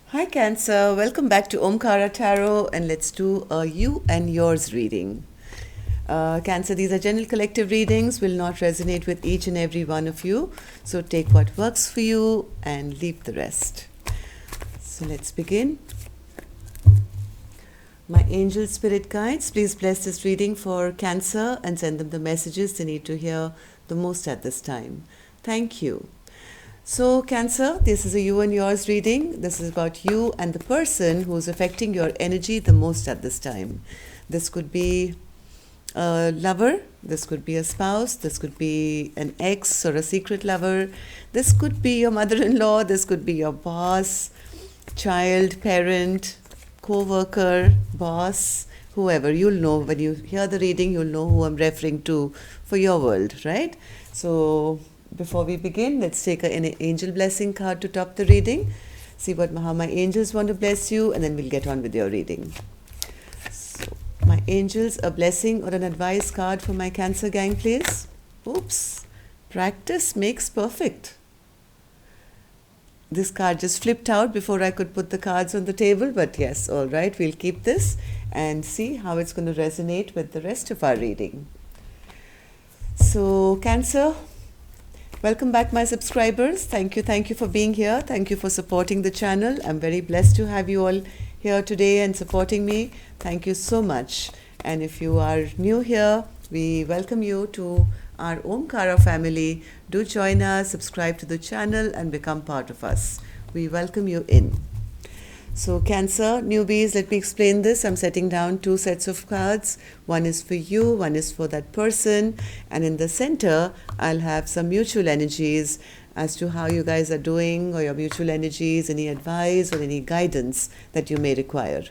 Hi Cancer, welcome back to Omkara Tarot and let's do a you and yours reading. Cancer, these are general collective readings, will not resonate with each and every one of you. So take what works for you and leave the rest. So let's begin. My angel spirit guides, please bless this reading for Cancer and send them the messages they need to hear the most at this time. Thank you. So, Cancer, this is a you and yours reading. This is about you and the person who's affecting your energy the most at this time. This could be a lover, this could be a spouse, this could be an ex or a secret lover, this could be your mother-in-law, this could be your boss, child, parent, co-worker, boss, whoever. You'll know when you hear the reading, you'll know who I'm referring to for your world, right? So before we begin, let's take an angel blessing card to top the reading. See how my angels want to bless you, and then we'll get on with your reading. So, my angels, a blessing or an advice card for my Cancer gang, please. Oops. Practice makes perfect. This card just flipped out before I could put the cards on the table, but yes, all right, we'll keep this and see how it's going to resonate with the rest of our reading. So, Cancer, welcome back, my subscribers. Thank you for being here. Thank you for supporting the channel. I'm very blessed to have you all here today and supporting me. Thank you so much. And if you are new here, we welcome you to our Omkara family. Do join us, subscribe to the channel and become part of us. We welcome you in. So Cancer, newbies, let me explain this. I'm setting down two sets of cards. One is for you, one is for that person. And in the center, I'll have some mutual energies as to how you guys are doing, or your mutual energies, any advice or any guidance that you may require.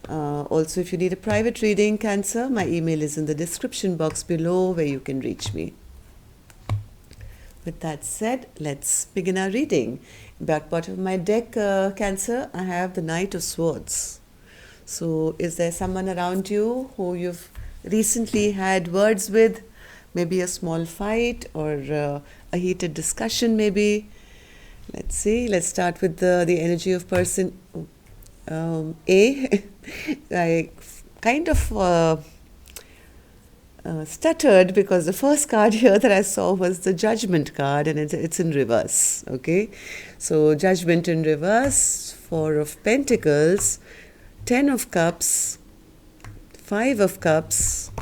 Also, if you need a private reading, Cancer, my email is in the description box below where you can reach me. With that said, let's begin our reading. Back bottom of my deck, Cancer, I have the Knight of Swords. So is there someone around you who you've recently had words with? Maybe a small fight or a heated discussion maybe? Let's see. Let's start with the energy of person A. I kind of stuttered because the first card here that I saw was the Judgment card, and it's in reverse. Okay, so Judgment in reverse, Four of Pentacles, Ten of Cups, Five of Cups,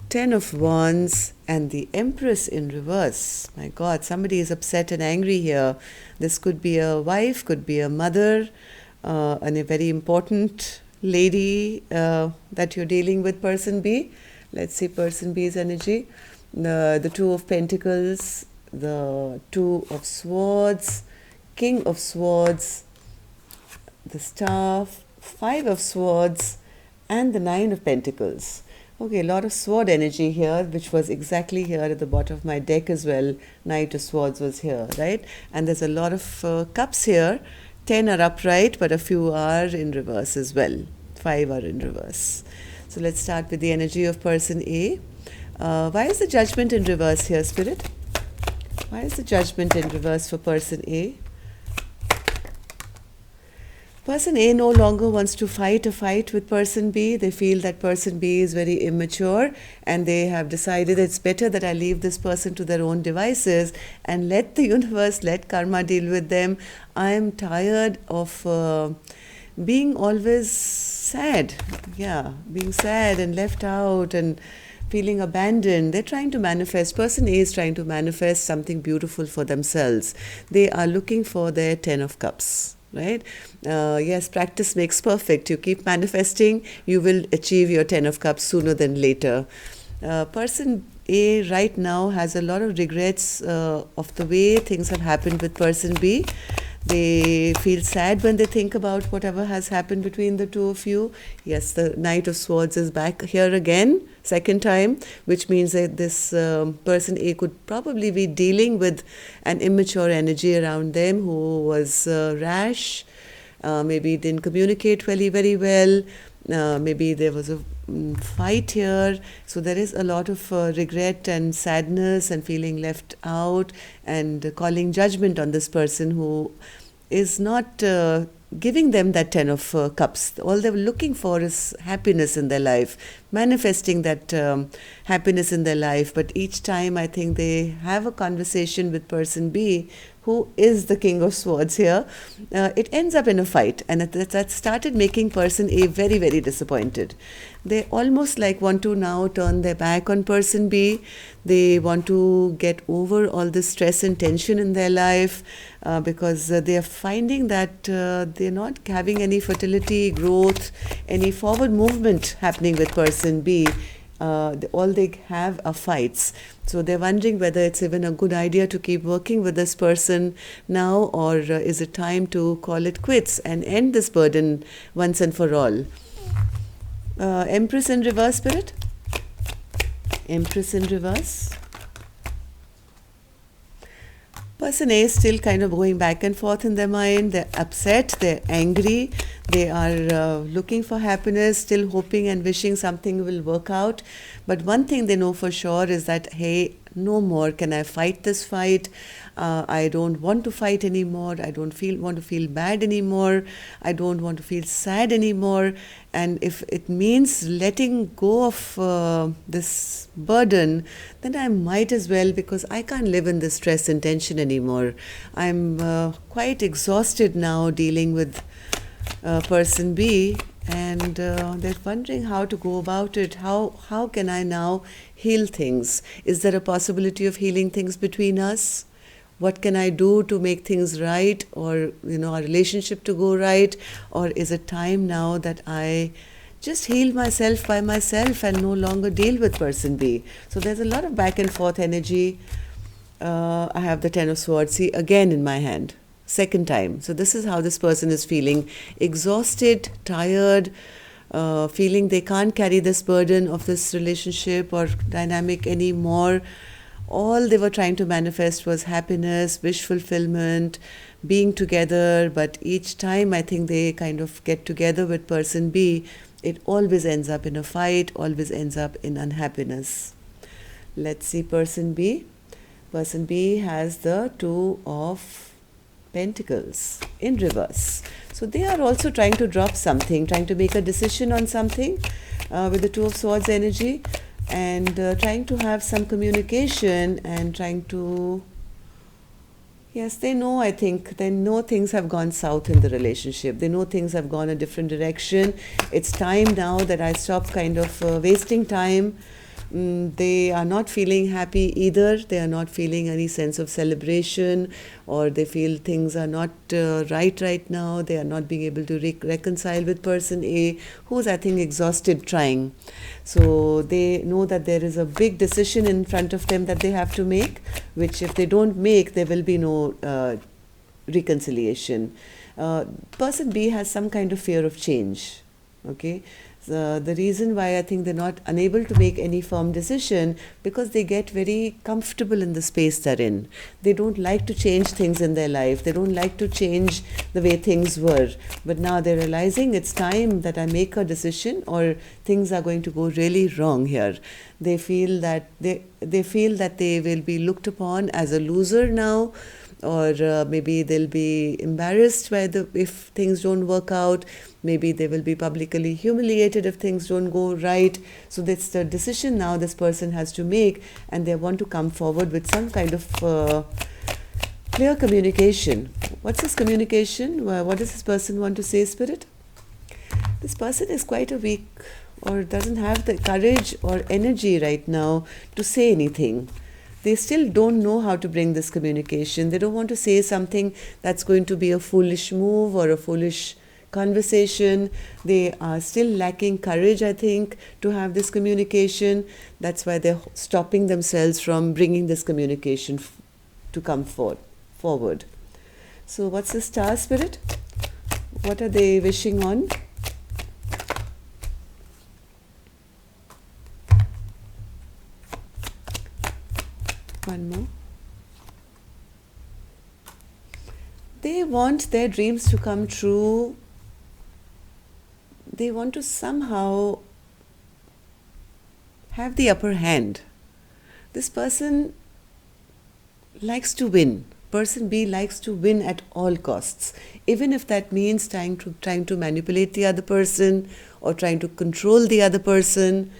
Ten of Wands, and the Empress in reverse. My God, somebody is upset and angry here. This could be a wife, could be a mother, and a very important lady that you're dealing with, person B. Let's see person B's energy. The Two of Pentacles, the Two of Swords, King of Swords, the Staff, Five of Swords, and the Nine of Pentacles. Okay, a lot of sword energy here, which was exactly here at the bottom of my deck as well. Knight of Swords was here, right? And there's a lot of cups here. 10 are upright, but a few are in reverse as well. 5 are in reverse. So let's start with the energy of person A. Why is the Judgment in reverse here, Spirit? Why is the Judgment in reverse for person A? Person A no longer wants to fight a fight with person B. They feel that person B is very immature, and they have decided it's better that I leave this person to their own devices and let the universe, let karma deal with them. I am tired of being always sad. Yeah, being sad and left out and feeling abandoned. They're trying to manifest. Person A is trying to manifest something beautiful for themselves. They are looking for their 10 of Cups. Right? Yes, practice makes perfect. You keep manifesting, you will achieve your 10 of Cups sooner than later. Person A right now has a lot of regrets of the way things have happened with person B. They feel sad when they think about whatever has happened between the two of you. Yes, the Knight of Swords is back here again, second time, which means that this person A could probably be dealing with an immature energy around them who was rash, maybe didn't communicate very well, maybe there was a fight here. So there is a lot of regret and sadness and feeling left out and calling judgment on this person who is not giving them that 10 of cups. All they're looking for is happiness in their life, manifesting that happiness in their life. But each time I think they have a conversation with person B, who is the King of Swords here, it ends up in a fight, and that started making person A very, very disappointed. They almost like want to now turn their back on person B. They want to get over all this stress and tension in their life because they are finding that they're not having any fertility, growth, any forward movement happening with person B. All they have are fights. So they're wondering whether it's even a good idea to keep working with this person now, or is it time to call it quits and end this burden once and for all. Empress in reverse, Spirit. Empress in reverse. Person A is still kind of going back and forth in their mind. They're upset, they're angry, they are looking for happiness, still hoping and wishing something will work out. But one thing they know for sure is that, hey, no more can I fight this fight. I don't want to fight anymore. I don't want to feel bad anymore. I don't want to feel sad anymore. And if it means letting go of this burden, then I might as well, because I can't live in this stress and tension anymore. I'm quite exhausted now dealing with person B, and they're wondering how to go about it. How can I now heal things? Is there a possibility of healing things between us? What can I do to make things right, or our relationship to go right? Or is it time now that I just heal myself by myself and no longer deal with person B? So there's a lot of back and forth energy. I have the Ten of Swords, see, again in my hand, second time. So this is how this person is feeling: exhausted, tired, feeling they can't carry this burden of this relationship or dynamic anymore. All they were trying to manifest was happiness, wish fulfillment, being together. But each time I think they kind of get together with person B, it always ends up in a fight, always ends up in unhappiness. Let's see person B. Person B has the Two of Pentacles in reverse. So they are also trying to drop something, trying to make a decision on something with the Two of Swords energy, and trying to have some communication and trying to, yes, they know, I think, they know things have gone south in the relationship. They know things have gone a different direction. It's time now that I stop kind of wasting time. They are not feeling happy either. They are not feeling any sense of celebration, or they feel things are not right now. They are not being able to reconcile with person A, who's, I think, exhausted trying. So they know that there is a big decision in front of them that they have to make, which if they don't make, there will be no reconciliation. Person B has some kind of fear of change. Okay. The reason why I think they're not unable to make any firm decision, because they get very comfortable in the space they're in. They don't like to change things in their life. They don't like to change the way things were. But now they're realizing it's time that I make a decision, or things are going to go really wrong here. They feel that they feel that they will be looked upon as a loser now, or maybe they'll be embarrassed by if things don't work out. Maybe they will be publicly humiliated if things don't go right. So that's the decision now this person has to make, and they want to come forward with some kind of clear communication. What's this communication? What does this person want to say, Spirit? This person is quite a weak, or doesn't have the courage or energy right now to say anything. They still don't know how to bring this communication. They don't want to say something that's going to be a foolish move or a foolish conversation. They are still lacking courage, I think, to have this communication. That's why they're stopping themselves from bringing this communication to come forward. So what's the Star, Spirit? What are they wishing on? One more. They want their dreams to come true. They want to somehow have the upper hand. This person likes to win. person B likes to win at all costs, even if that means trying to manipulate the other person or trying to control the other person.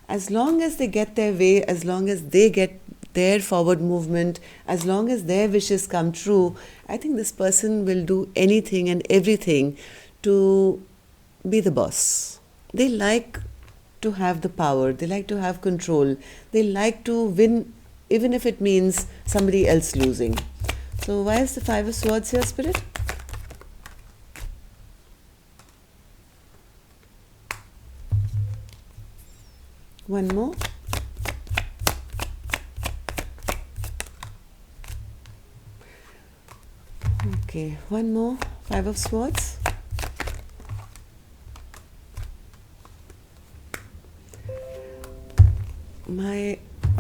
As long as they get their way, as long as they get their forward movement, as long as their wishes come true, I think this person will do anything and everything to be the boss. They like to have the power, they like to have control, they like to win even if it means somebody else losing. So why is the Five of Swords here, Spirit? One more. Okay, one more. Five of Swords.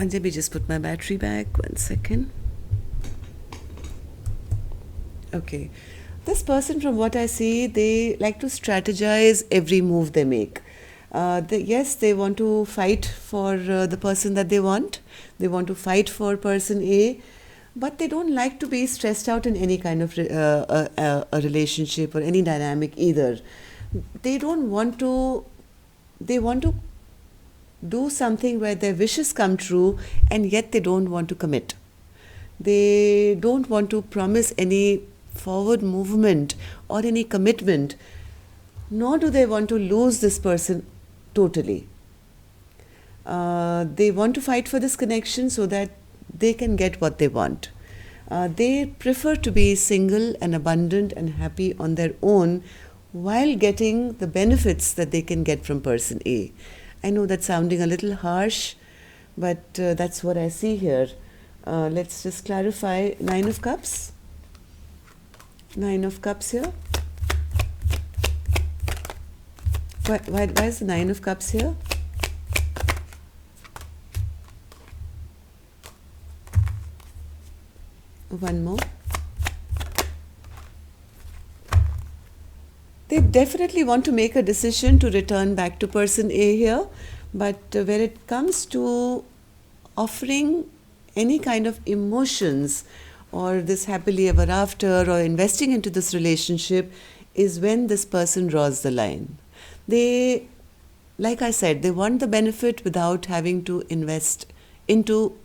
Let me just put my battery back. 1 second. Okay. This person, from what I see, they like to strategize every move they make. Yes, they want to fight for the person that they want. They want to fight for person A, but they don't like to be stressed out in any kind of a relationship or any dynamic either. They want to do something where their wishes come true, and yet they don't want to commit. They don't want to promise any forward movement or any commitment, nor do they want to lose this person totally. They want to fight for this connection so that they can get what they want. They prefer to be single and abundant and happy on their own while getting the benefits that they can get from person A. I know that's sounding a little harsh, but that's what I see here. Let's just clarify. Nine of Cups. Nine of Cups here. Why is the Nine of Cups here? One more. They definitely want to make a decision to return back to person A here, but when it comes to offering any kind of emotions or this happily ever after or investing into this relationship is when this person draws the line. They, like I said, they want the benefit without having to invest into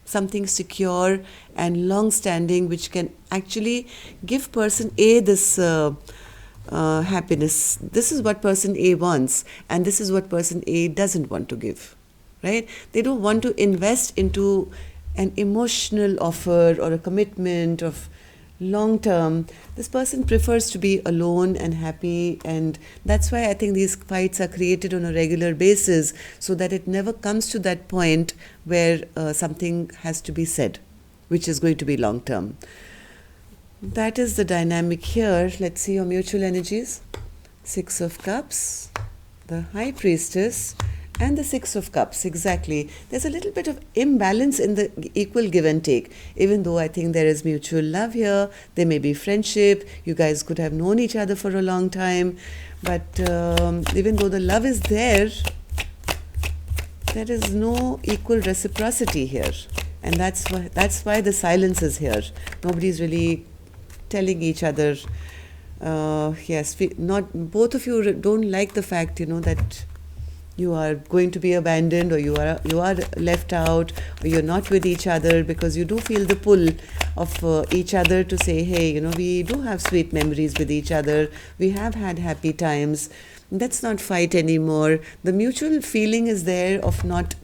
something secure and long-standing, which can actually give person A this happiness. This is what person A wants, and this is what person A doesn't want to give, right? They don't want to invest into an emotional offer or a commitment of long term. This person prefers to be alone and happy, and that's why I think these fights are created on a regular basis, so that it never comes to that point where something has to be said, which is going to be long term. That is the dynamic here. Let's see your mutual energies. Six of Cups, the High Priestess, and the Six of Cups. Exactly. There's a little bit of imbalance in the equal give and take. Even though I think there is mutual love here, there may be friendship, you guys could have known each other for a long time, but even though the love is there, there is no equal reciprocity here. And that's why the silence is here. Nobody's really telling each other, yes, both of you don't like the fact, that you are going to be abandoned, or you are left out, or you're not with each other, because you do feel the pull of each other to say, hey, we do have sweet memories with each other, we have had happy times, let's not fight anymore. The mutual feeling is there of not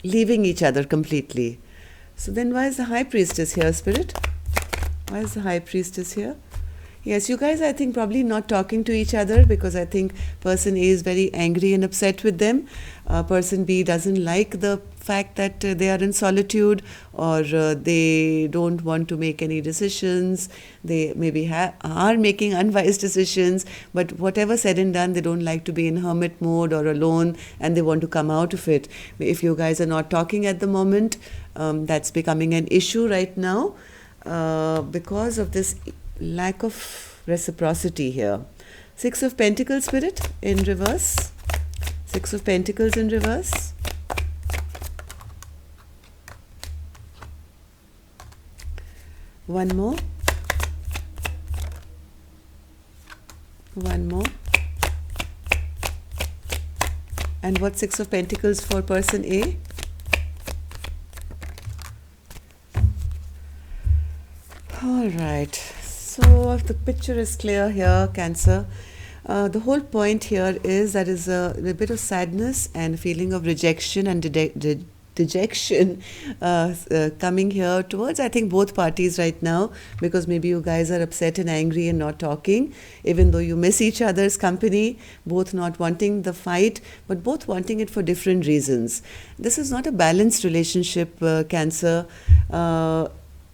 leaving each other completely. So then why is the High Priestess here, Spirit? Why is the High Priestess here? Yes, you guys, I think, probably not talking to each other, because I think person A is very angry and upset with them. Person B doesn't like the fact that they are in solitude, or they don't want to make any decisions. They maybe are making unwise decisions, but whatever said and done, they don't like to be in hermit mode or alone, and they want to come out of it. If you guys are not talking at the moment, that's becoming an issue right now. Because of this lack of reciprocity here. Six of Pentacles, Spirit, in reverse. Six of Pentacles in reverse. One more. One more. And what's Six of Pentacles for person A? All right. So the picture is clear here, Cancer. The whole point here is that is a bit of sadness and feeling of rejection and dejection coming here towards, I think, both parties right now, because maybe you guys are upset and angry and not talking, even though you miss each other's company, both not wanting the fight, but both wanting it for different reasons. This is not a balanced relationship, Cancer.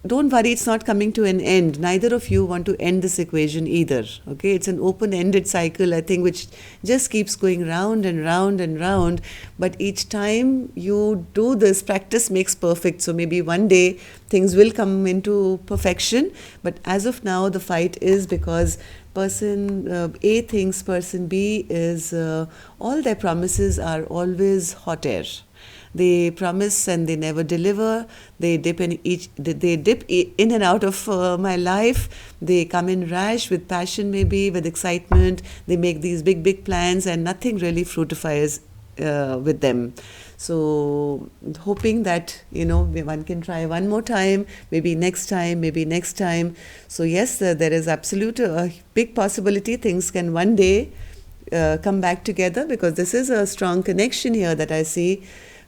Don't worry, it's not coming to an end. Neither of you want to end this equation either. Okay, it's an open-ended cycle, I think, which just keeps going round and round and round. But each time you do this, practice makes perfect. So maybe one day things will come into perfection. But as of now, the fight is because person A thinks person B is all their promises are always hot air. They promise and they never deliver. They dip in and out of my life. They come in rash with passion, maybe with excitement. They make these big plans and nothing really fructifies with them. So hoping that, one can try one more time, maybe next time. So yes, there is absolute big possibility things can one day come back together, because this is a strong connection here that I see.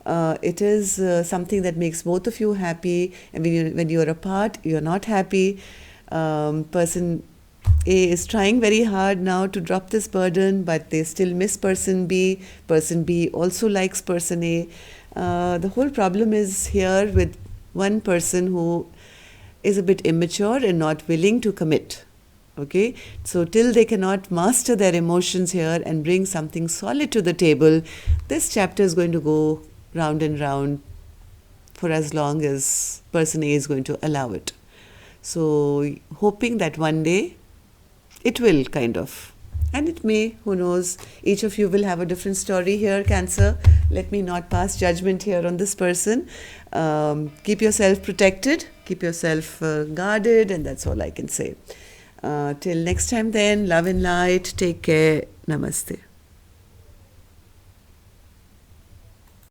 It is something that makes both of you happy, and when you are apart, you are not happy. Person A is trying very hard now to drop this burden, but they still miss person B. Person B also likes person A. The whole problem is here with one person who is a bit immature and not willing to commit. Okay, so till they cannot master their emotions here and bring something solid to the table, this chapter is going to go round and round for as long as person A is going to allow it. So hoping that one day it will kind of, and it may, who knows, each of you will have a different story here, Cancer. Let me not pass judgment here on this person. Keep yourself protected, keep yourself guarded, and that's all I can say. Till next time then, love and light, take care, namaste.